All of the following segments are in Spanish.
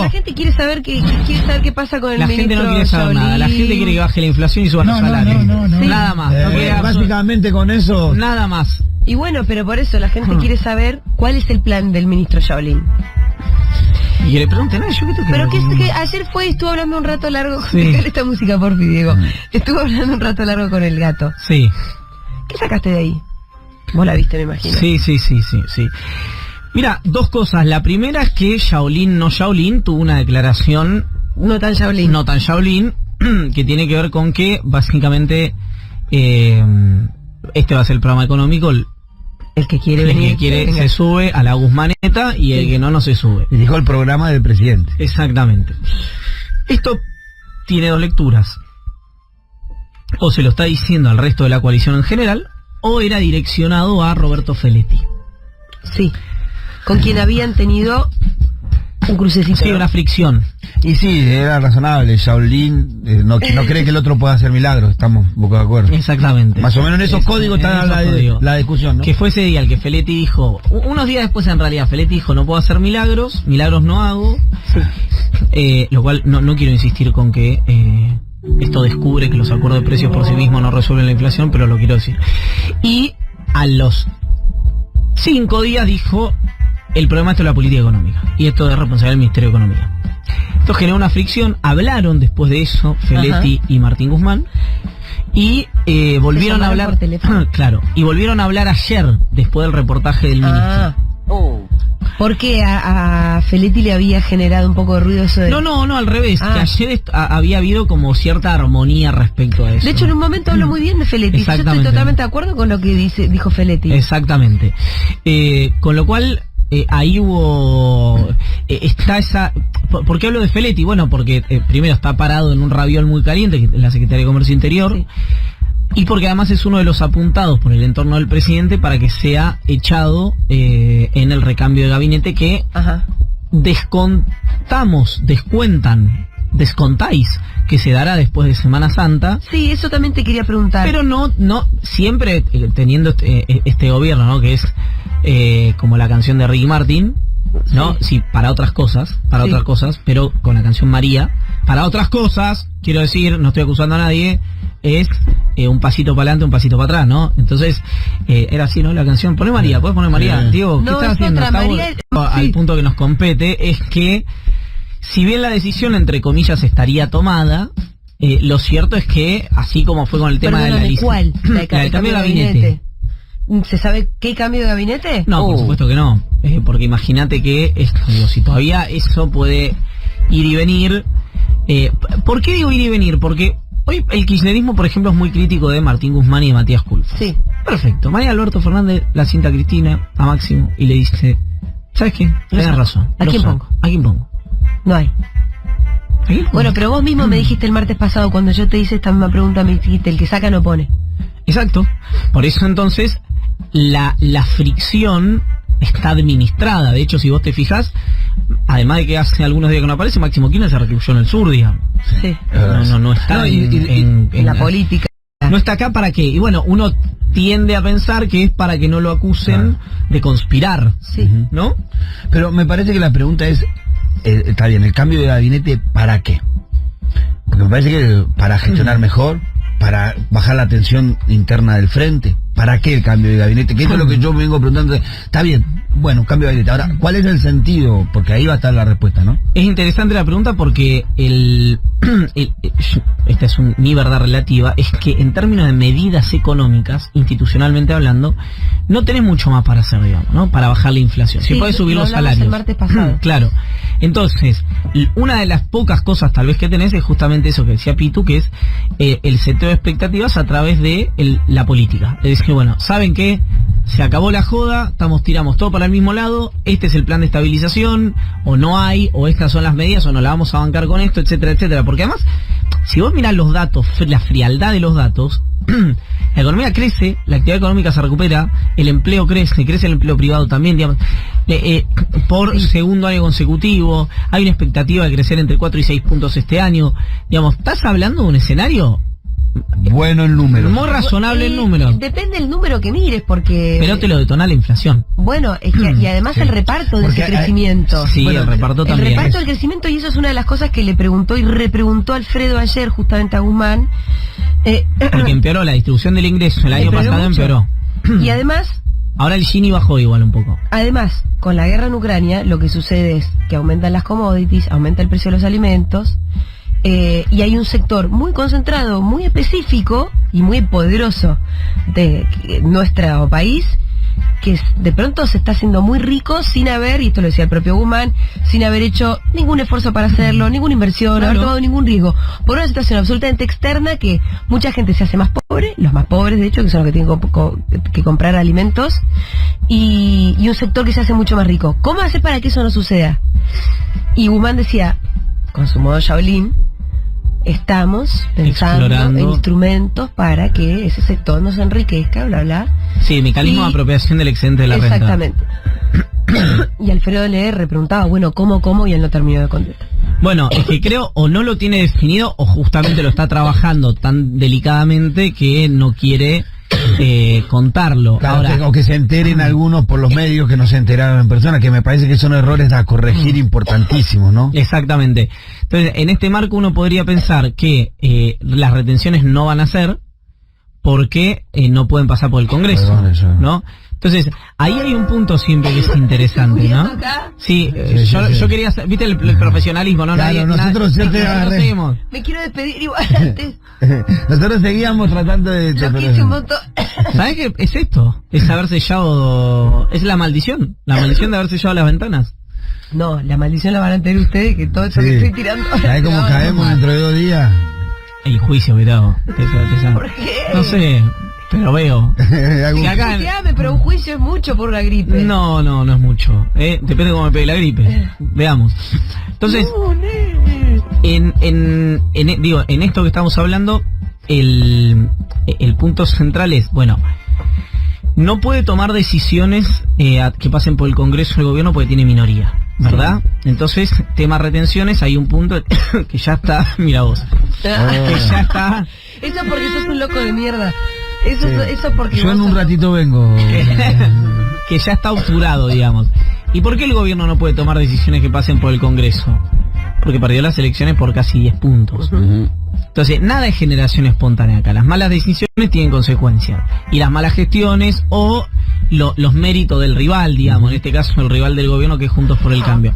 la gente quiere saber qué pasa con el ministro. La gente no quiere saber nada. La gente quiere que baje la inflación y suban los salarios. No. Sí. Nada más. Básicamente con eso. Nada más. Y bueno, pero por eso la gente quiere saber cuál es el plan del ministro Shaolin. Y que le pregunten, yo qué tengo Pero que ayer estuvo hablando un rato largo con esta música, por fin, Diego. Estuvo hablando un rato largo con el gato. Sí. ¿Qué sacaste de ahí? Vos la viste, me imagino. Sí. Mira, dos cosas. La primera es que Shaolin tuvo una declaración no tan Shaolin, que tiene que ver con que básicamente este va a ser el programa económico. El que quiere venir, el que quiere se sube a la Guzmaneta y el que no se sube. Y dijo el programa del presidente. Exactamente. Esto tiene dos lecturas. O se lo está diciendo al resto de la coalición en general, o era direccionado a Roberto Feletti. Sí. Con quien habían tenido un crucecito. Sí, una fricción. Y sí, era razonable. Shaolin no cree que el otro pueda hacer milagros. Estamos un poco de acuerdo. Exactamente. Más o menos en esos códigos está la discusión, ¿no? Que fue ese día el que Feletti dijo, unos días después en realidad, Feletti dijo, no puedo hacer milagros no hago. Sí. Lo cual no quiero insistir con que esto descubre que los acuerdos de precios por sí mismos no resuelven la inflación, pero lo quiero decir. Y a los 5 días dijo, el problema esto es la política económica y esto es responsabilidad del Ministerio de Economía. Esto generó una fricción. Hablaron después de eso Feletti y Martín Guzmán y volvieron a hablar claro, y volvieron a hablar ayer después del reportaje del ministro. Porque a Feletti le había generado un poco de ruido eso de... No, al revés, que ayer había habido como cierta armonía respecto a eso. De hecho, en un momento habló muy bien de Feletti. Yo estoy totalmente de acuerdo con lo que dijo Feletti. Exactamente. Con lo cual, ahí hubo... está esa... ¿Por qué hablo de Feletti? Bueno, porque primero está parado en un raviol muy caliente, que es la Secretaría de Comercio Interior, sí. Y porque además es uno de los apuntados por el entorno del presidente para que sea echado en el recambio de gabinete que descontáis que se dará después de Semana Santa. Sí, eso también te quería preguntar. Pero no siempre teniendo este gobierno, ¿no? Que es como la canción de Ricky Martin, ¿no? Sí, para otras cosas, pero con la canción María, para otras cosas, quiero decir, no estoy acusando a nadie, es un pasito para adelante, un pasito para atrás, ¿no? Entonces, era así, ¿no? La canción, ¿puedes poner María? Diego, ¿qué estás haciendo? Al punto que nos compete es que, si bien la decisión, entre comillas, estaría tomada, lo cierto es que, así como fue con el tema de la lista... ¿Cuál? La del cambio de gabinete. ¿Se sabe qué cambio de gabinete? No, por supuesto que no. Porque imagínate que, si todavía eso puede ir y venir... ¿Por qué digo ir y venir? Porque hoy el kirchnerismo, por ejemplo, es muy crítico de Martín Guzmán y de Matías Culfas. Sí. Perfecto. María Alberto Fernández la sienta a Cristina, a Máximo, y le dice, ¿sabes qué? Tienes razón. ¿A quién pongo? ¿A quién pongo? No hay. Bueno, pero vos mismo me dijiste el martes pasado, cuando yo te hice esta misma pregunta, me dijiste, el que saca no pone. Exacto. Por eso entonces, la fricción está administrada. De hecho, si vos te fijás, además de que hace algunos días que no aparece, Máximo Kirchner se recluyó en el sur, digamos. Sí. No está en la política. No está acá para qué. Y bueno, uno tiende a pensar que es para que no lo acusen de conspirar. Sí. ¿No? Pero me parece que la pregunta es, está bien, el cambio de gabinete, ¿para qué? Porque me parece que para gestionar mejor, para bajar la tensión interna del frente. ¿Para qué el cambio de gabinete? Que esto es lo que yo me vengo preguntando. Está bien, bueno, cambio de gabinete. Ahora, ¿cuál es el sentido? Porque ahí va a estar la respuesta, ¿no? Es interesante la pregunta porque esta es mi verdad relativa, es que en términos de medidas económicas, institucionalmente hablando, no tenés mucho más para hacer, digamos, ¿no? Para bajar la inflación. Si podés subir los salarios. El martes pasado. Claro. Entonces, una de las pocas cosas tal vez que tenés es justamente eso que decía Pitu, que es el seteo de expectativas a través de la política. Es decir, bueno, ¿saben qué? Se acabó la joda, tiramos todo para el mismo lado, este es el plan de estabilización, o no hay, o estas son las medidas, o no la vamos a bancar con esto, etcétera, etcétera. Porque además, si vos mirás los datos, la frialdad de los datos, la economía crece, la actividad económica se recupera, el empleo crece el empleo privado también, digamos, por segundo año consecutivo, hay una expectativa de crecer entre 4 y 6 puntos este año, digamos, estás hablando de un escenario bueno el número. Muy razonable el número. Depende del número que mires, porque... Pero te lo detona la inflación. Bueno, es que, y además Sí. el reparto de Porque ese crecimiento. Sí, Bueno, el reparto El también. reparto del crecimiento, y eso es una de las cosas que le preguntó y repreguntó Alfredo ayer justamente a Guzmán. Porque empeoró la distribución del ingreso. El año Empeoró pasado mucho. empeoró. Y además, Ahora el Gini bajó igual un poco. con la guerra en Ucrania, lo que sucede es que aumentan las commodities, aumenta el precio de los alimentos, y hay un sector muy concentrado, muy específico y muy poderoso de nuestro país, que de pronto se está haciendo muy rico sin haber, y esto lo decía el propio Guzmán, sin haber hecho ningún esfuerzo para hacerlo, ninguna inversión, Claro. haber tomado ningún riesgo, por una situación absolutamente externa que mucha gente se hace más pobre, los más pobres de hecho, que son los que tienen que comprar alimentos, y un sector que se hace mucho más rico. ¿Cómo hacer para que eso no suceda? Y Guzmán decía, con su modo Shaolin, estamos pensando Explorando. en instrumentos para que ese sector no se enriquezca, bla, bla. Sí, mecanismo de Y- apropiación del excedente de la renta. Exactamente. Y Alfredo LR preguntaba, bueno, ¿cómo? Y él no terminó de contestar. Bueno, es que creo o no lo tiene definido o justamente lo está trabajando tan delicadamente que no quiere contarlo. Claro, Ahora, o que se enteren algunos por los medios que no se enteraron en persona, que me parece que son errores a corregir importantísimos, ¿no? exactamente. Entonces, en este marco uno podría pensar que las retenciones no van a ser porque no pueden pasar por el Congreso, Perdón, eso. ¿no? Entonces, ahí hay un punto siempre que es interesante, ¿no? Sí, Sí, yo sí. quería hacer, viste el profesionalismo, ¿no? Claro, nosotros ya te agarré. seguimos. Me quiero despedir igual antes. Nosotros seguíamos tratando de... Lo quise un montón. ¿Sabes qué es esto? Es haber sellado, es la maldición de haber sellado las ventanas. No, la maldición la van a tener ustedes, que todo esto Sí. que estoy tirando. ¿Sabés cómo No, caemos no. dentro de 2 días? El juicio, cuidado. ¿Por qué? No sé, pero veo. Algún- Que acá- Puteame, pero un juicio es mucho por una gripe. No es mucho. Depende de cómo me pegue la gripe. Veamos. Entonces, No, nene. en esto que estamos hablando, el punto central es, bueno, no puede tomar decisiones que pasen por el Congreso del gobierno porque tiene minoría, ¿verdad? Entonces, tema retenciones, hay un punto que ya está, mira vos, que ya está, Eso porque sos un loco de mierda. Eso, Sí. eso porque Yo en vos un sos- ratito vengo. que ya está obturado, digamos. ¿Y por qué el gobierno no puede tomar decisiones que pasen por el Congreso? Porque perdió las elecciones por casi 10 puntos. Ujú. Entonces, nada es generación espontánea acá. Las malas decisiones tienen consecuencias. Y las malas gestiones o los méritos del rival, digamos, en este caso el rival del gobierno que es Juntos por el Cambio.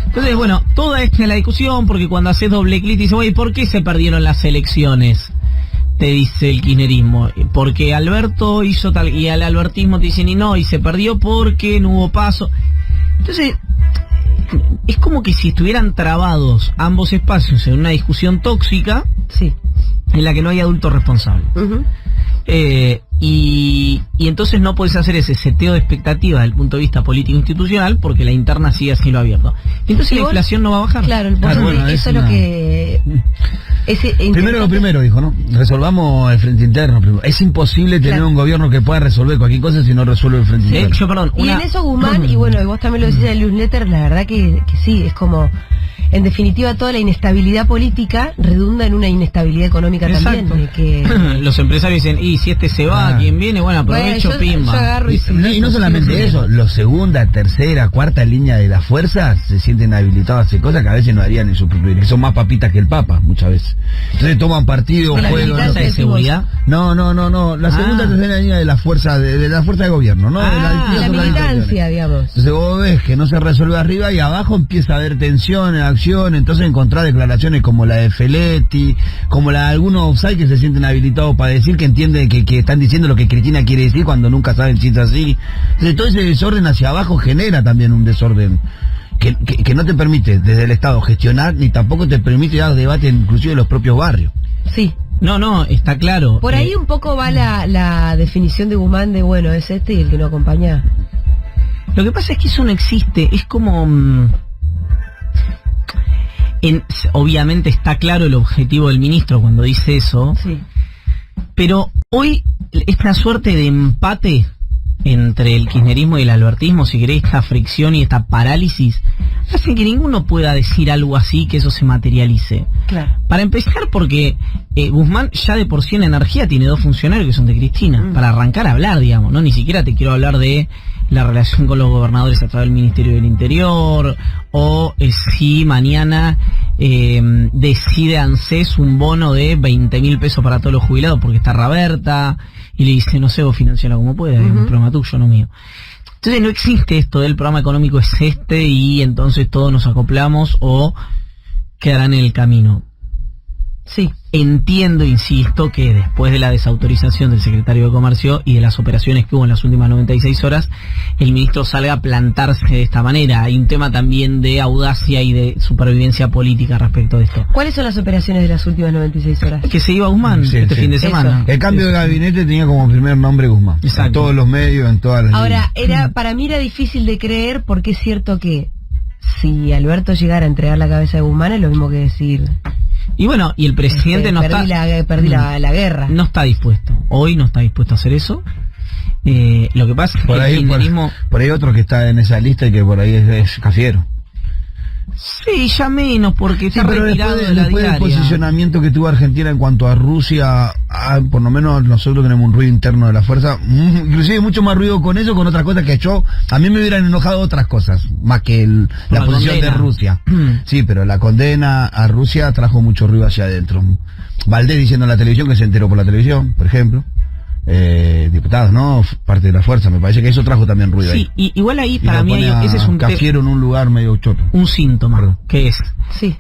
Entonces, bueno, toda esta es la discusión porque cuando haces doble clic dices, oye, ¿por qué se perdieron las elecciones? Te dice el kirchnerismo. Porque Alberto hizo tal, y al albertismo te dicen, y no, y se perdió porque no hubo paso. Entonces, es como que si estuvieran trabados ambos espacios en una discusión tóxica Sí. en la que no hay adultos responsables. Ujú. Y entonces no podés hacer ese seteo de expectativas desde el punto de vista político institucional porque la interna sigue a cielo abierto. Y entonces Y la vos- inflación no va a bajar. Claro, el Claro, bueno, eso es lo una- que... Primero lo primero, dijo, ¿no? Resolvamos el frente interno. Primero. Es imposible tener Claro. un gobierno que pueda resolver cualquier cosa si no resuelve el frente interno. Yo, perdón, Y en eso Guzmán, y bueno, y vos también lo decís en el newsletter, la verdad que sí, es como, en definitiva, toda la inestabilidad política redunda en una inestabilidad económica Exacto. también. Que, Los empresarios dicen, y si este se va, Ah. ¿quién viene? Bueno, aprovecho, Bueno, yo pimba. agarro y Y no solamente eso, los segunda, tercera, cuarta línea de las fuerzas se sienten habilitados a hacer cosas que a veces no harían en su propio, que son más papitas que el Papa, muchas veces. Entonces toman partido, Sí, la juegan. militancia ¿De decimos- seguridad? No, la segunda, Ah. tercera línea de la fuerza de la fuerza de gobierno, ¿no? Ah, De la distintas militancia, organizaciones. digamos. Entonces vos ves que no se resuelve arriba y abajo empieza a haber tensión, acción, entonces encontrar declaraciones como la de Feletti, como la de algunos offside que se sienten habilitados para decir que entienden que están diciendo lo que Cristina quiere decir cuando nunca saben si es así. Entonces todo ese desorden hacia abajo genera también un desorden que no te permite desde el Estado gestionar ni tampoco te permite dar debate inclusive en los propios barrios. Sí. No, está claro. Por ahí un poco va la definición de Guzmán de, bueno, es este y el que no acompaña. Lo que pasa es que eso no existe, es como... obviamente está claro el objetivo del ministro cuando dice eso, Sí. pero hoy esta suerte de empate entre el kirchnerismo y el albertismo, si querés, esta fricción y esta parálisis, hacen que ninguno pueda decir algo así, que eso se materialice. Claro. Para empezar, porque Guzmán ya de por sí en energía tiene 2 funcionarios que son de Cristina, para arrancar a hablar, digamos, ¿no? Ni siquiera te quiero hablar de la relación con los gobernadores a través del Ministerio del Interior, o si mañana decide ANSES un bono de 20.000 pesos para todos los jubilados porque está Raberta, y le dice, no sé, vos financialo como puedas, es un problema tuyo, no mío. Entonces no existe esto del programa económico es este y entonces todos nos acoplamos o quedarán en el camino. Sí. Entiendo, insisto, que después de la desautorización del secretario de Comercio y de las operaciones que hubo en las últimas 96 horas, el ministro salga a plantarse de esta manera. Hay un tema también de audacia y de supervivencia política respecto de esto. ¿Cuáles son las operaciones de las últimas 96 horas? Que se iba Guzmán fin de semana. El cambio de gabinete tenía como primer nombre Guzmán. Exacto. En todos los medios, en todas las Ahora, líneas. para mí era difícil de creer porque es cierto que si Alberto llegara a entregar la cabeza de Guzmán es lo mismo que decir... Y bueno, y el presidente no está... Perdí la guerra. No está dispuesto. Hoy no está dispuesto a hacer eso. Lo que pasa es que Por ahí, el kirchnerismo... por ahí otro que está en esa lista y que por ahí es Cafiero. Sí, ya menos, porque está pero retirado después, de la después del diaria. posicionamiento que tuvo Argentina en cuanto a Rusia, por lo menos nosotros tenemos un ruido interno de la fuerza, inclusive mucho más ruido con eso, con otras cosas que a mí me hubieran enojado otras cosas, más que la posición condena de Rusia. Sí, pero la condena a Rusia trajo mucho ruido hacia adentro. Valdés diciendo en la televisión que se enteró por la televisión, por ejemplo. Diputados, ¿no? Parte de la fuerza, me parece que eso trajo también ruido Sí, ahí. igual ahí Y para lo mí pone ese es a un Cafiero en un lugar medio choto. un síntoma, Perdón. que es, Sí.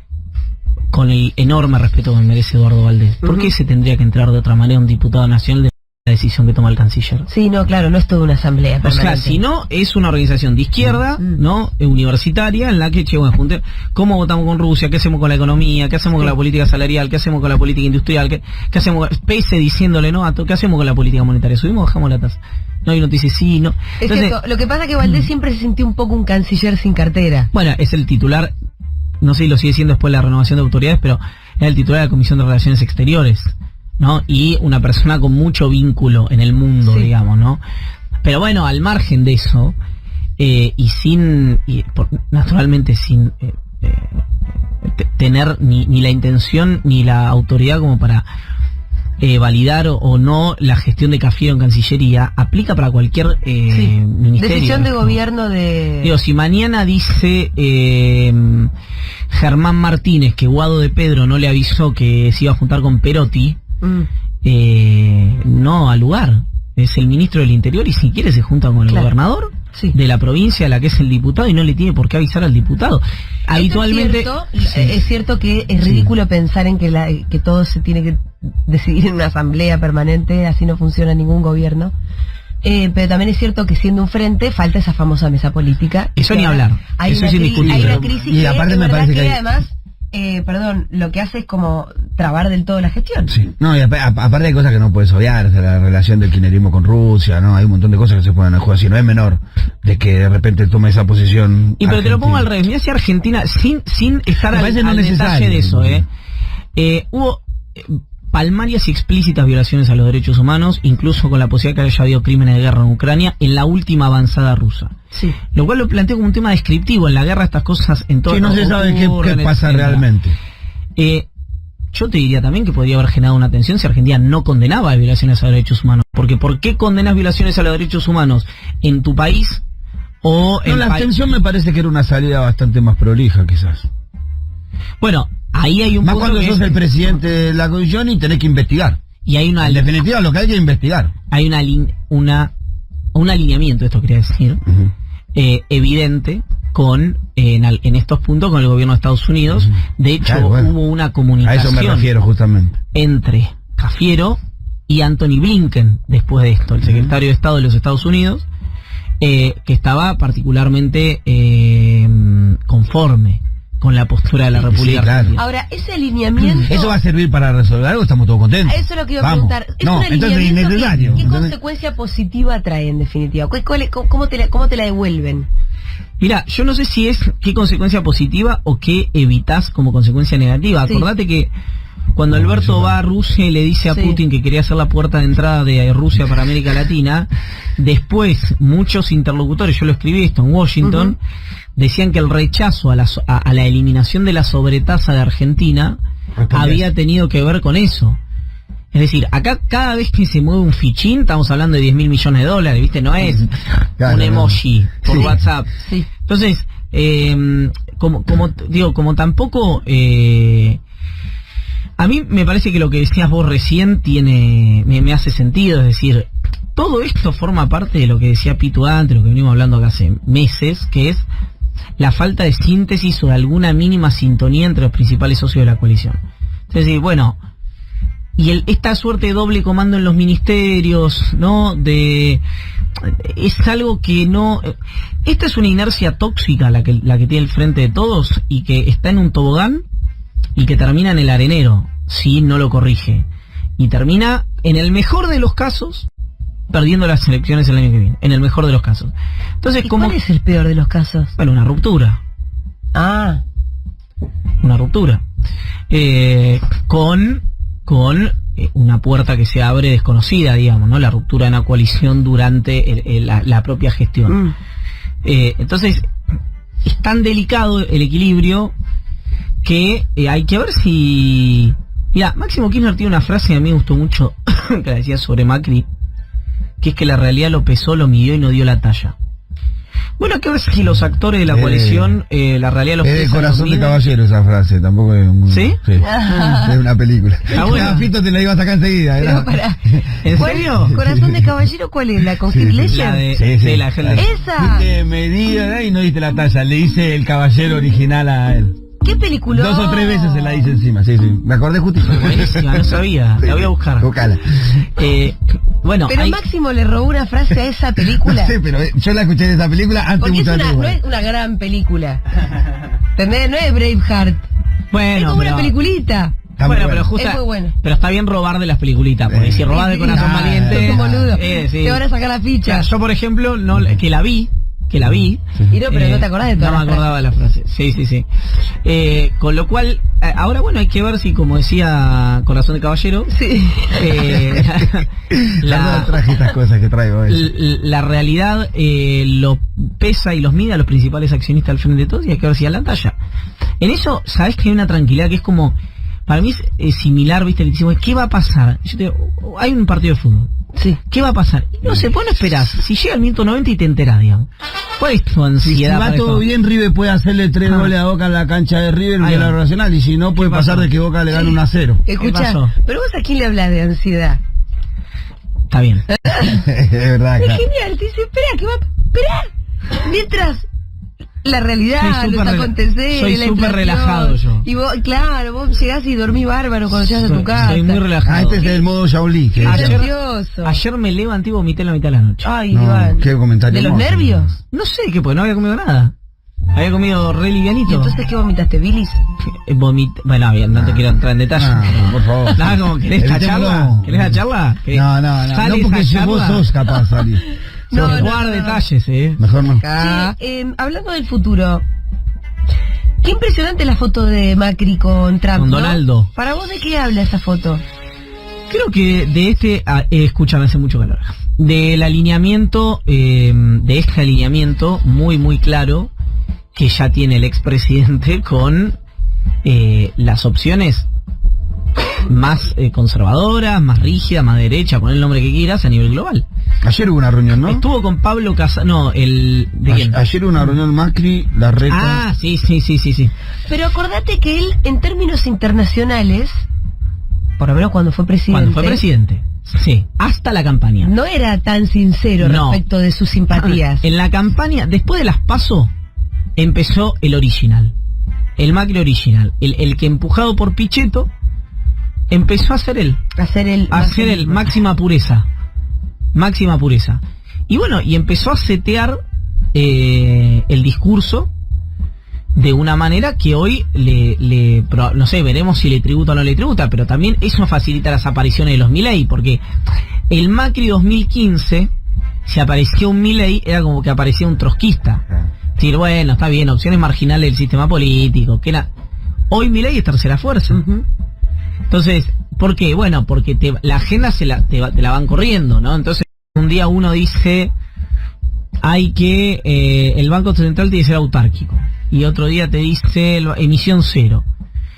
con el enorme respeto que merece Eduardo Valdés, ¿por qué se tendría que entrar de otra manera un diputado nacional de la decisión que toma el canciller? Sí, no, claro, no es toda una asamblea O sea, permanente. si no, es una organización de izquierda, ¿no? Universitaria, en la que, che, bueno, ¿cómo votamos con Rusia? ¿Qué hacemos con la economía? ¿Qué hacemos con la política salarial? ¿Qué hacemos con la política industrial? ¿Qué hacemos con... Pese diciéndole no a todo? ¿Qué hacemos con la política monetaria? ¿Subimos o bajamos la tasa? No, y uno te dice sí, no. Es Entonces, cierto, lo que pasa es que Valdés siempre se sintió un poco un canciller sin cartera. bueno, es el titular, no sé si lo sigue siendo después de la renovación de autoridades, pero es el titular de la Comisión de Relaciones Exteriores, ¿no? Y una persona con mucho vínculo en el mundo, Sí. digamos, ¿no? Pero bueno, al margen de eso, naturalmente sin tener ni la intención ni la autoridad como para validar o no la gestión de Cafiero en Cancillería, aplica para cualquier ministerio. Decisión de ¿no? gobierno de... Digo, si mañana dice Germán Martínez que Guado de Pedro no le avisó que se iba a juntar con Perotti, no al lugar. Es el ministro del Interior y si quiere se junta con el gobernador de la provincia a la que es el diputado y no le tiene por qué avisar al diputado. Habitualmente... Es cierto que es ridículo pensar en que todo se tiene que decidir en una asamblea permanente, así no funciona ningún gobierno. Pero también es cierto que siendo un frente falta esa famosa mesa política. Eso ni hablar, eso es indiscutible. Hay una crisis Y aparte es me verdad parece que hay... además, lo que hace es como trabar del todo la gestión. Sí. No, y aparte hay cosas que no puedes obviar, o sea, la relación del kirchnerismo con Rusia, ¿no? Hay un montón de cosas que se ponen en juego, si no es menor de que de repente tome esa posición. Y pero te lo pongo al revés, mira si Argentina, sin estar Me al parece no detalle necesario. de eso, hubo palmarias y explícitas violaciones a los derechos humanos, incluso con la posibilidad de que haya habido crímenes de guerra en Ucrania en la última avanzada rusa. Sí. Lo cual lo planteo como un tema descriptivo. En la guerra estas cosas en todo Sí, no se sabe qué pasa etcétera. realmente. Yo te diría también que podría haber generado una tensión si Argentina no condenaba violaciones a los derechos humanos. Porque ¿por qué condenas violaciones a los derechos humanos en tu país o No, en la abstención me parece que era una salida bastante más prolija, quizás. Bueno, ahí hay un Más punto cuando que sos el presidente de la comisión y tenés que investigar. y hay una En definitiva, lo que hay que investigar. hay un alineamiento, esto quería decir, evidente con en estos puntos con el gobierno de Estados Unidos. De hecho, Claro, bueno. hubo una A comunicación eso me refiero justamente. entre Cafiero y Anthony Blinken después de esto, el secretario de Estado de los Estados Unidos, que estaba particularmente conforme con la postura de la República claro. Argentina. Ahora, ese alineamiento... ¿Eso va a servir para resolver algo? Estamos todos contentos. Eso es lo que iba a Vamos. preguntar. ¿Es No, un entonces es alineamiento innecesario. ¿Qué ¿entendés? consecuencia positiva trae en definitiva? ¿Cómo te la devuelven? Mira, yo no sé si es qué consecuencia positiva o qué evitas como consecuencia negativa. Sí. Acordate que cuando Alberto va a Rusia y le dice a Sí. Putin que quería ser la puerta de entrada de Rusia para América Latina, después muchos interlocutores, yo lo escribí esto en Washington, decían que el rechazo a la eliminación de la sobretasa de Argentina había tenido que ver con eso. Es decir, acá cada vez que se mueve un fichín, estamos hablando de 10.000 millones de dólares, ¿viste? No es Claro, un emoji por Sí. WhatsApp. Sí. Entonces, como tampoco... a mí me parece que lo que decías vos recién me hace sentido, es decir, todo esto forma parte de lo que decía Pitu antes, lo que venimos hablando acá hace meses, que es la falta de síntesis o de alguna mínima sintonía entre los principales socios de la coalición. Es decir, bueno, y esta suerte de doble comando en los ministerios, ¿no? Es algo que no... Esta es una inercia tóxica la que tiene el Frente de Todos y que está en un tobogán y que termina en el arenero si no lo corrige. Y termina, en el mejor de los casos, perdiendo las elecciones el año que viene. En el mejor de los casos. Entonces, ¿Y cuál es el peor de los casos? Bueno, una ruptura. Ah, Una ruptura. Con una puerta que se abre desconocida, digamos, ¿no? La ruptura de una coalición durante la propia gestión. Entonces, es tan delicado el equilibrio que hay que ver si... Mira, Máximo Kirchner tiene una frase que a mí me gustó mucho, que la decía sobre Macri, que es que la realidad lo pesó, lo midió y no dio la talla. Bueno, hay que ver si los actores de la coalición, la realidad los Es de pesa, Corazón los de mide. Caballero esa frase, tampoco es muy... ¿Sí? Es una película. Ah, bueno. Ah, Fito te la iba a sacar enseguida. pero era- para. ¿En ¿Cuál? serio? ¿Corazón de Caballero cuál es? ¿La con Sí, Heath sí. Ledger? La de, Sí, sí. de la Hell Ledger. ¡Esa! Viste, me di y no diste la talla. Le hice el caballero original a él. ¿Qué película? 2 o 3 veces se la hice encima, sí. Me acordé justito. Buenísima, no sabía. La voy a buscar. Búscala. Bueno, Pero hay- Máximo le robó una frase a esa película. No sé, pero yo la escuché de esa película antes Porque es mucho una, antes. no es una gran película. ¿Entendés? No es Braveheart. Es bueno, como una pero, peliculita. Está muy bueno, buena. pero justa, Es muy bueno. pero está bien robar de las peliculitas, porque si robás de Corazón Ah, Valiente, Sos un boludo. sí. Te van a sacar la ficha. Yo, por ejemplo, que la vi, Y no, pero no te acordás de todas No me las acordaba de la frase. Sí. Con lo cual, ahora bueno, hay que ver si, como decía Corazón de Caballero, Sí. Ya no traje estas cosas que traigo hoy. la realidad lo pesa y los mide a los principales accionistas del Frente de Todos y hay que ver si a la talla. En eso, sabes que hay una tranquilidad que es como, para mí es similar, viste, que decimos, ¿qué va a pasar? Yo te digo, hay un partido de fútbol. Sí. ¿Qué va a pasar? No sé, vos no esperás. Si llega el minuto 90 y te enterás, digamos. ¿Cuál es tu Si ansiedad? va para todo esto? bien, River puede hacerle 3 goles a Boca en la cancha de River Ahí en va. la Nacional. Y si no, puede ¿Qué pasar pasó? de que Boca le gane 1-0. Escucha, pasó? pero vos a quién le hablas de ansiedad. Está bien. Es verdad, Es claro. genial, te dice, espera, que va a esperar. Mientras la realidad, Soy los súper aconteceres, soy la súper inflación, relajado yo. Y vos, claro, vos llegás y dormís bárbaro cuando llegas a tu casa. Soy muy Ah, relajado. este es el modo Shaolin. que Qué dice. gracioso. Ayer me levanté y vomité en la mitad de la noche. Ay, No, Iván. qué comentario ¿De los hermoso. nervios? No sé qué, porque no había comido nada. Había comido re livianito. ¿Y entonces qué vomitaste, Bilis? Bueno, bien, no te quiero entrar en detalle. No, por favor. Nada, como, ¿querés El la tema charla? no. ¿Querés la charla? No, no porque vos sos capaz de salir. No, No, no, guarda no. detalles, Mejor no. Che, hablando del futuro, qué impresionante la foto de Macri con Trump, Con ¿no? Donaldo. ¿Para vos de qué habla esa foto? Creo que de escúchame, hace mucho calor. Del alineamiento, de este alineamiento muy, muy claro que ya tiene el expresidente con las opciones más conservadoras, más rígidas, más derechas, pon el nombre que quieras, a nivel global. Ayer hubo una reunión, ¿no? Estuvo con Pablo Casado, no, ¿de quién? Ayer hubo una reunión Macri, Larreta. Ah, sí. Pero acordate que él, en términos internacionales, por lo menos cuando fue presidente, Cuando fue presidente, sí, hasta la campaña. no era tan sincero No. respecto de sus simpatías. En la campaña, después de las PASO, empezó el original. El Macri original. El que empujado por Pichetto, empezó a ser él. Hacer el máxima pureza. Máxima pureza. Y bueno, y empezó a setear el discurso de una manera que hoy no sé, veremos si le tributa o no le tributa, pero también eso facilita las apariciones de los Milei, porque el Macri 2015, si apareció un Milei, era como que aparecía un trotskista. Es decir, bueno, está bien, opciones marginales del sistema político, que era... Hoy Milei es tercera fuerza. Ujú. Entonces, ¿por qué? Bueno, porque la agenda te la van corriendo, ¿no? Entonces, un día uno dice, hay que, el Banco Central tiene que ser autárquico. Y otro día te dice, emisión cero.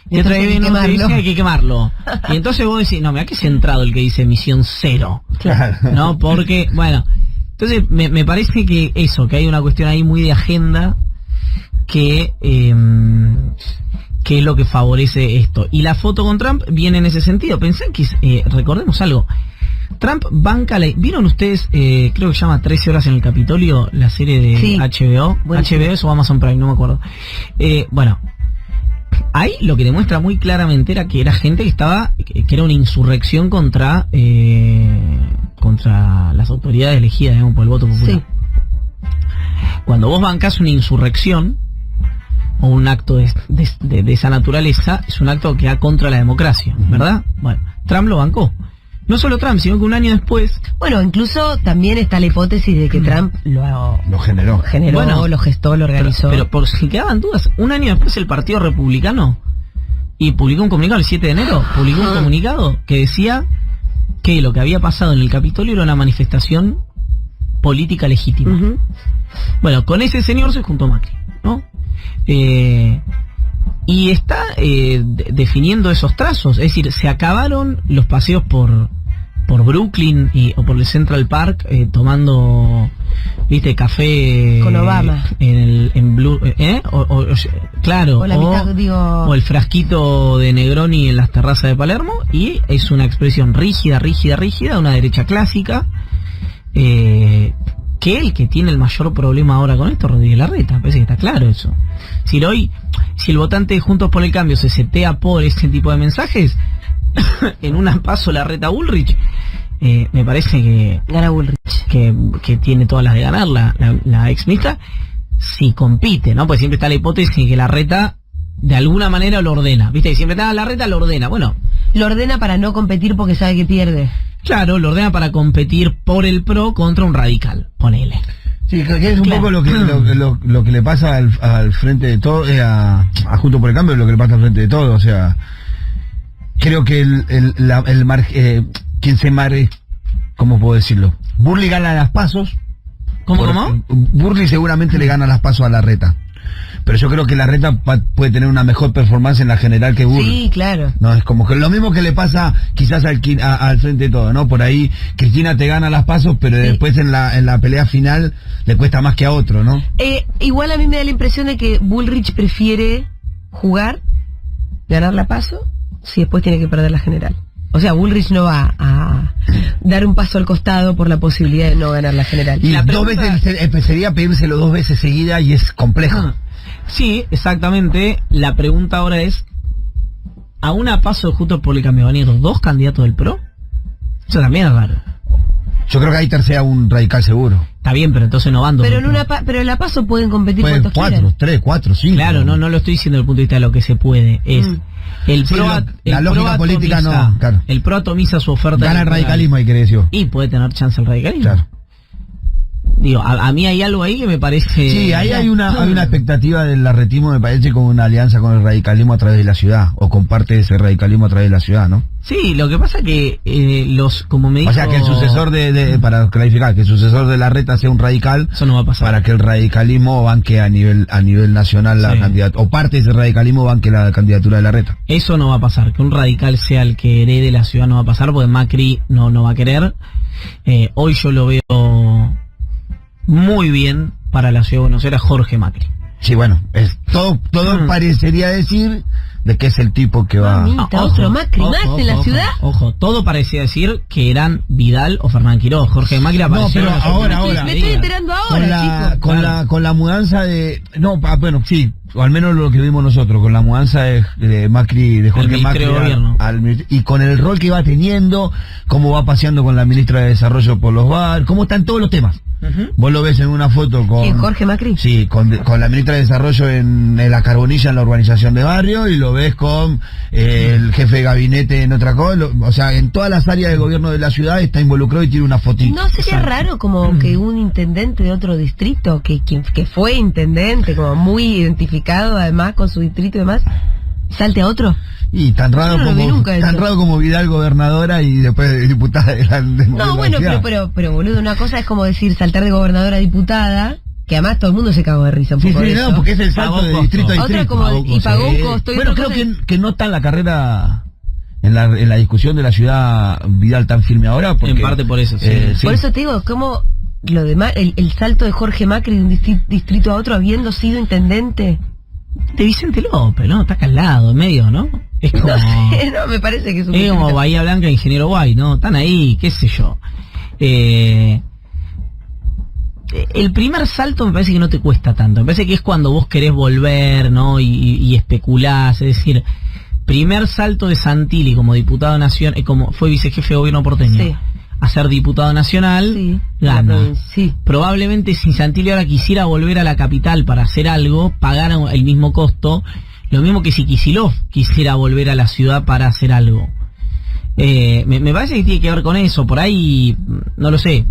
Y otra vez uno te dice, hay que quemarlo. Y entonces vos decís, no, mira que centrado el que dice emisión cero. Claro. ¿No? Porque, bueno, entonces me parece que eso, que hay una cuestión ahí muy de agenda que es lo que favorece esto. Y la foto con Trump viene en ese sentido. Pensé que, recordemos algo, Trump banca ¿vieron ustedes, creo que se llama 13 horas en el Capitolio, la serie de sí. HBO? Buenísimo. HBO es o Amazon Prime, no me acuerdo. Bueno, ahí lo que demuestra muy claramente era que era gente que era una insurrección contra las autoridades elegidas, digamos, por el voto popular. Sí. Cuando vos bancás una insurrección o un acto de esa naturaleza, es un acto que va contra la democracia, ¿verdad? Bueno, Trump lo bancó. No solo Trump, sino que un año después... Bueno, incluso también está la hipótesis de que Trump lo generó. Bueno, lo gestó, lo organizó. Pero por si quedaban dudas, un año después el Partido Republicano y publicó un comunicado el 7 de enero, publicó un comunicado que decía que lo que había pasado en el Capitolio era una manifestación política legítima. Uh-huh. Bueno, con ese señor se juntó Macri, ¿no? Y está definiendo esos trazos, es decir, se acabaron los paseos por Brooklyn o por el Central Park tomando, viste, café con Obama en Blue, claro, o el frasquito de Negroni en las terrazas de Palermo, y es una expresión rígida, una derecha clásica, que el que tiene el mayor problema ahora con esto, Rodríguez Larreta, parece que está claro eso. Si el votante de Juntos por el Cambio se setea por este tipo de mensajes, en una paso Larreta Bullrich, me parece que gana Bullrich, que tiene todas las de ganar la ex ministra, si compite, ¿no? Pues siempre está la hipótesis de que Larreta de alguna manera lo ordena, viste, siempre está Larreta lo ordena, bueno, lo ordena para no competir porque sabe que pierde. Claro, lo ordena para competir por el PRO contra un radical, ponele. Sí, que es un poco lo que le pasa al Frente de Todo, a Juntos por el Cambio, lo que le pasa al Frente de Todo, o sea, creo que quien se marque, ¿cómo puedo decirlo? Burley gana las pasos. ¿Cómo? Burley seguramente le gana las pasos a Larreta. Pero yo creo que Larreta puede tener una mejor performance en la general que Burley. Sí, claro. No, es como que lo mismo que le pasa quizás al Frente de Todo, ¿no? Por ahí Cristina te gana las pasos, pero sí, después en la pelea final le cuesta más que a otro, ¿no? Igual a mí me da la impresión de que Bullrich prefiere jugar, ganar la paso, si después tiene que perder la general. O sea, Bullrich no va a dar un paso al costado por la posibilidad de no ganar la general. Y dos veces empezaría a pedírselo 2 veces seguida y es complejo. Sí, exactamente. La pregunta ahora es, ¿a una paso de Juntos por el Cambio van a ir 2 candidatos del PRO? Eso también es raro. Yo creo que ahí tercera un radical seguro. Está bien, pero entonces no van 2. Pero en la paso pueden competir cuantos 4, 3, 4, 5. Claro, no lo estoy diciendo desde el punto de vista de lo que se puede. Es el PRO, la lógica política no. Claro. El PRO atomiza su oferta. Gana el radicalismo, ahí que decir. Y puede tener chance el radicalismo. Claro. Digo, a mí hay algo ahí que me parece... Sí, ahí hay una expectativa del larretismo, me parece, como una alianza con el radicalismo a través de la ciudad, o con parte de ese radicalismo a través de la ciudad, ¿no? Sí, lo que pasa que como me dijo... O sea, que el sucesor para clarificar, que el sucesor de Larreta sea un radical, eso no va a pasar. Para que el radicalismo banque a nivel nacional la candidatura, o parte de ese radicalismo banque la candidatura de Larreta. Eso no va a pasar, que un radical sea el que herede la ciudad no va a pasar, porque Macri no va a querer. Hoy yo lo veo muy bien para la ciudad de Buenos Aires, Jorge Macri. Sí, bueno, todo parecería decir de que es el tipo que va... otro Macri más en la ciudad. Ojo, todo parecía decir que eran Vidal o Fernán Quiroz. Jorge Macri apareció. No, pero ahora. Me estoy enterando ahora, chicos. Con la mudanza de... No, bueno, sí, o al menos lo que vimos nosotros, con la mudanza de Macri, de Jorge Macri y con el rol que va teniendo, cómo va paseando con la ministra de Desarrollo por los bares, cómo están todos los temas. Vos lo ves en una foto con... ¿En Jorge Macri? Sí, con la ministra de Desarrollo en la Carbonilla, en la urbanización de barrio, y lo ves con el jefe de gabinete en otra cosa, o sea, en todas las áreas del gobierno de la ciudad está involucrado y tiene una fotito. ¿No sería raro como que un intendente de otro distrito, que fue intendente, como muy identificado además con su distrito y demás, salte a otro? Y tan raro Yo no lo vi como nunca tan eso. raro como Vidal gobernadora y después diputada de la No, bueno, pero boludo, una cosa es como decir saltar de gobernadora a diputada, que además todo el mundo se cagó de risa un Sí, poco de sí, eso. no, porque es el Pagó salto de costo. distrito a Otra distrito. como y pagó un costo. Y Bueno, otra creo cosa que no está en la carrera, en la discusión de la ciudad Vidal tan firme ahora. Porque, En parte por eso, sí. sí. Por eso te digo, como lo demás, el salto de Jorge Macri de un distrito a otro habiendo sido intendente. De Vicente López, ¿no? Está acá al lado, en medio, ¿no? Es como... No sé, no, me parece que es un Es como distrito. Bahía Blanca, Ingeniero Guay, ¿no? Están ahí, qué sé yo. El primer salto me parece que no te cuesta tanto. Me parece que es cuando vos querés volver, ¿no? Y especulás. Es decir, primer salto de Santilli como diputado nacional, como fue vicejefe de gobierno porteño, Sí. a ser diputado nacional, Sí, la gana. provincia, sí. Probablemente si Santilli ahora quisiera volver a la capital para hacer algo, pagara el mismo costo. Lo mismo que si Kicillof quisiera volver a la ciudad para hacer algo. Me parece que tiene que ver con eso. Por ahí, no lo sé.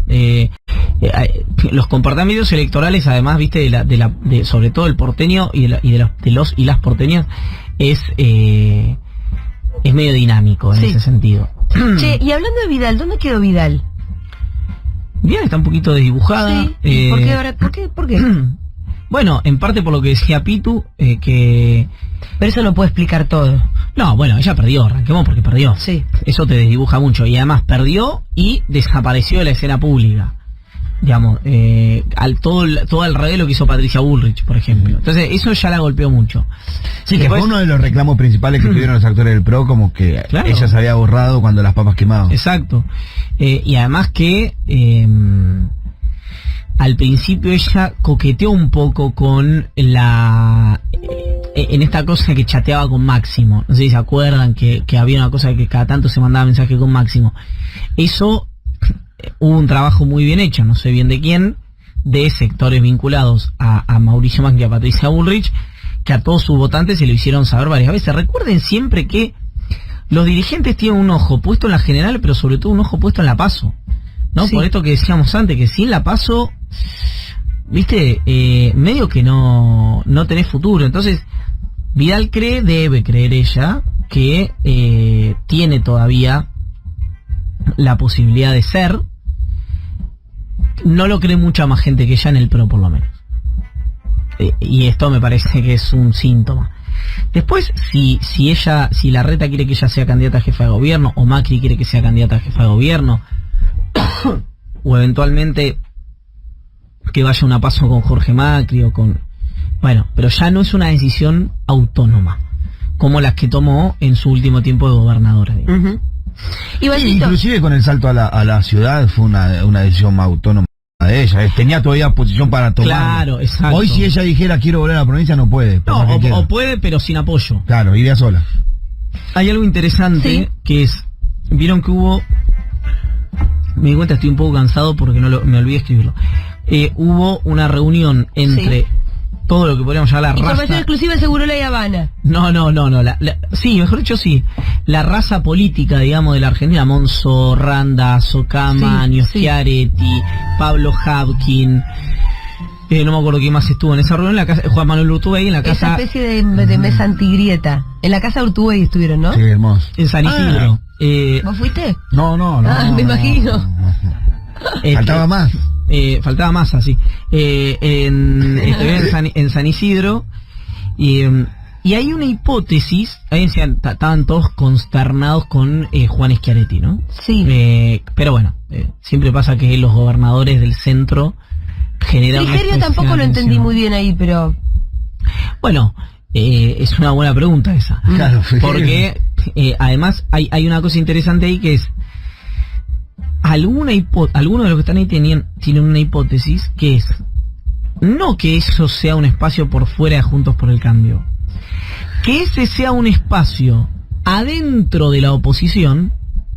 Los comportamientos electorales, además, viste, de sobre todo el porteño y de los y las porteñas, es medio dinámico en Sí. ese sentido. Che, y hablando de Vidal, ¿dónde quedó Vidal? Bien, está un poquito desdibujada. Sí. ¿Por qué ahora? ¿Por qué? Bueno, en parte por lo que decía Pitu, que... Pero eso no puede explicar todo. No, bueno, ella perdió, arranquemos porque perdió. Sí. Eso te desdibuja mucho. Y además perdió y desapareció de la escena pública. Digamos, todo al revés lo que hizo Patricia Bullrich, por ejemplo. Entonces, eso ya la golpeó mucho. Sí, que Después- fue uno de los reclamos principales que tuvieron los actores del PRO, como que Claro. ella se había borrado cuando las papas quemaban. Exacto. Y además que al principio ella coqueteó un poco con en esta cosa que chateaba con Máximo. No sé si se acuerdan que había una cosa que cada tanto se mandaba mensaje con Máximo. Eso hubo un trabajo muy bien hecho, no sé bien de quién, de sectores vinculados a Mauricio Macri y a Patricia Bullrich, que a todos sus votantes se lo hicieron saber varias veces. Recuerden siempre que los dirigentes tienen un ojo puesto en la general, pero sobre todo un ojo puesto en la PASO, ¿no? Sí. Por esto que decíamos antes, que sin la PASO, viste, medio que no tenés futuro. Entonces, Vidal debe creer ella, que tiene todavía la posibilidad de ser. No lo cree mucha más gente que ella en el PRO, por lo menos. Y esto me parece que es un síntoma. Después, si Larreta quiere que ella sea candidata a jefa de gobierno, o Macri quiere que sea candidata a jefa de gobierno, o eventualmente que vaya una paso con Jorge Macri o con... Bueno, pero ya no es una decisión autónoma, como las que tomó en su último tiempo de gobernadora. Digamos. Ujú. Sí, Ivancito, inclusive con el salto a la ciudad fue una decisión más autónoma de ella. Tenía todavía posición para tomar. Claro, exacto. Hoy si ella dijera quiero volver a la provincia no puede. por No, más que quiera. o puede, pero sin apoyo. Claro, iría sola. Hay algo interesante, Sí. que es, vieron que hubo, me di cuenta, estoy un poco cansado porque me olvidé escribirlo. Hubo una reunión entre Sí. todo lo que podríamos llamar la información raza. exclusiva de Segurola y Habana. No, sí, mejor dicho sí. La raza política, digamos, de la Argentina, Monzo, Randa, Socama, Sí, Aníbal sí. Schiaretti, Pablo Habkin, no me acuerdo quién más estuvo en esa reunión, en la casa, Juan Manuel Urtubey, en la Esa casa, especie de mesa antigrieta. En la casa de Urtubey estuvieron, ¿no? Sí, hermoso. en San Isidro. ¿Vos fuiste? No. Me imagino. Faltaba más. Faltaba más así. Estuvieron en San Isidro y hay una hipótesis, ahí decían, estaban todos consternados con Juan Schiaretti, ¿no? Sí. Pero bueno, siempre pasa que los gobernadores del centro generan una Frigerio especie tampoco de lo entendí tensión. muy bien ahí, pero... Bueno, es una buena pregunta esa. Claro, Porque además hay una cosa interesante ahí que es, algunos de los que están ahí tienen una hipótesis que es, no que eso sea un espacio por fuera de Juntos por el Cambio, que ese sea un espacio adentro de la oposición,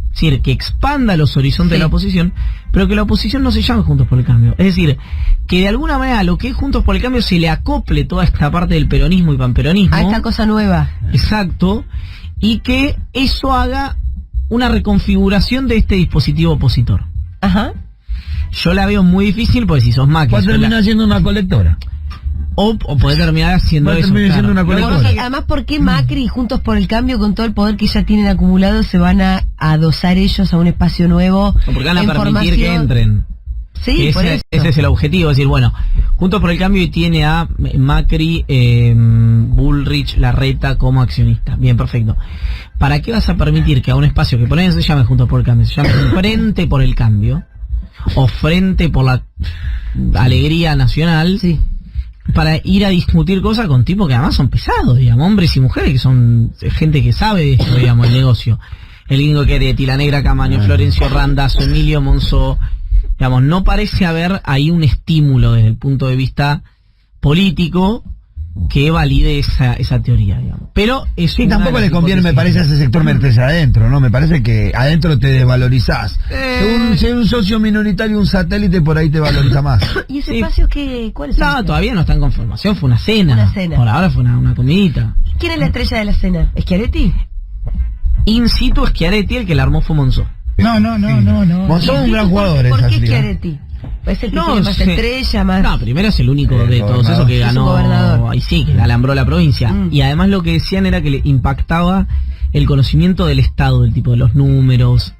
es decir, que expanda los horizontes Sí. de la oposición, pero que la oposición no se llame Juntos por el Cambio. Es decir, que de alguna manera a lo que es Juntos por el Cambio se le acople toda esta parte del peronismo y panperonismo. A esta cosa nueva. Exacto, y que eso haga una reconfiguración de este dispositivo opositor. Ajá. Yo la veo muy difícil porque si sos Macri... ¿Cuál termina siendo una colectora? O puede terminar haciendo Puede eso. terminar siendo una Pero colectora. porque, además, ¿por qué Macri y Juntos por el Cambio, con todo el poder que ya tienen acumulado, se van a adosar ellos a un espacio nuevo? O porque van a en permitir que formación? entren. Sí, por eso. Ese es el objetivo, es decir, bueno, Juntos por el Cambio tiene a Macri, Bullrich, Larreta como accionista. Bien, perfecto. ¿Para qué vas a permitir que a un espacio que por ahí no se llame Juntos por el Cambio, se llame Frente por el Cambio, o Frente por la Alegría Nacional, Sí. para ir a discutir cosas con tipos que además son pesados, digamos, hombres y mujeres que son gente que sabe de esto, digamos, el negocio? El Gringo Queretti, la Negra Camaño, Florencio Randazzo, Emilio Monzó. Digamos, no parece haber ahí un estímulo desde el punto de vista político que valide esa teoría, digamos. Pero es Sí, una tampoco de le las conviene, me hipótesis. parece, a ese sector meterse adentro, ¿no? Me parece que adentro te desvalorizás. Si hay un socio minoritario, un satélite, por ahí te valoriza más. ¿Y ese Sí. espacio cuál es? No, todavía no está en conformación, fue una cena. Una cena. Por ahora fue una comidita. ¿Quién es la estrella de la escena? ¿Schiaretti? In situ Schiaretti, el que la armó fue Monzó. No. Monzó es un gran jugador en ¿Por esa qué liga. Schiaretti? Es el que No, tiene más sí. estrella, más... No, primero es el único de todos gobernador. esos que Es un ganó. gobernador. Ahí sí, que alambró la provincia. Mm. Y además lo que decían era que le impactaba el conocimiento del Estado, del tipo de los números,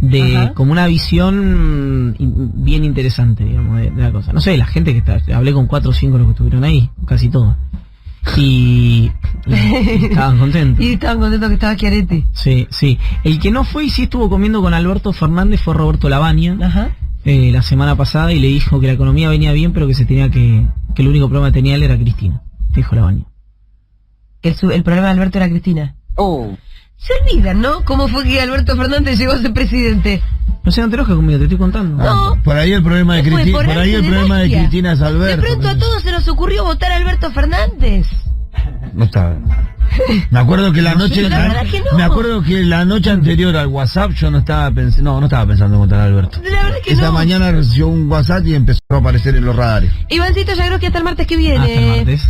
de Ajá. como una visión bien interesante, digamos, de la cosa. No sé, la gente que está, hablé con 4 o 5 los que estuvieron ahí, casi todos. Y estaban contentos. Y estaban contentos que estaba Schiaretti. Sí, sí. El que no fue y sí estuvo comiendo con Alberto Fernández fue Roberto Lavagna. Ajá. La semana pasada, y le dijo que la economía venía bien, pero que se tenía que el único problema que tenía él era Cristina, dijo Lavagna. El problema de Alberto era Cristina. Se olvidan, ¿no? ¿Cómo fue que Alberto Fernández llegó a ser presidente? No se enojes conmigo, te estoy contando. No. Por ahí el problema de Fue Cristina, por por ahí el arte de problema de magia. Cristina es Alberto. De pronto a todos se nos ocurrió votar a Alberto Fernández. No estaba. Me acuerdo que la noche, la verdad que no. me acuerdo que la noche anterior al WhatsApp yo no estaba pensando, no estaba pensando en votar a Alberto. La verdad que Esa no. mañana recibió un WhatsApp y empezó a aparecer en los radares. Ivancito Yagroski, hasta el martes que viene. Hasta el martes.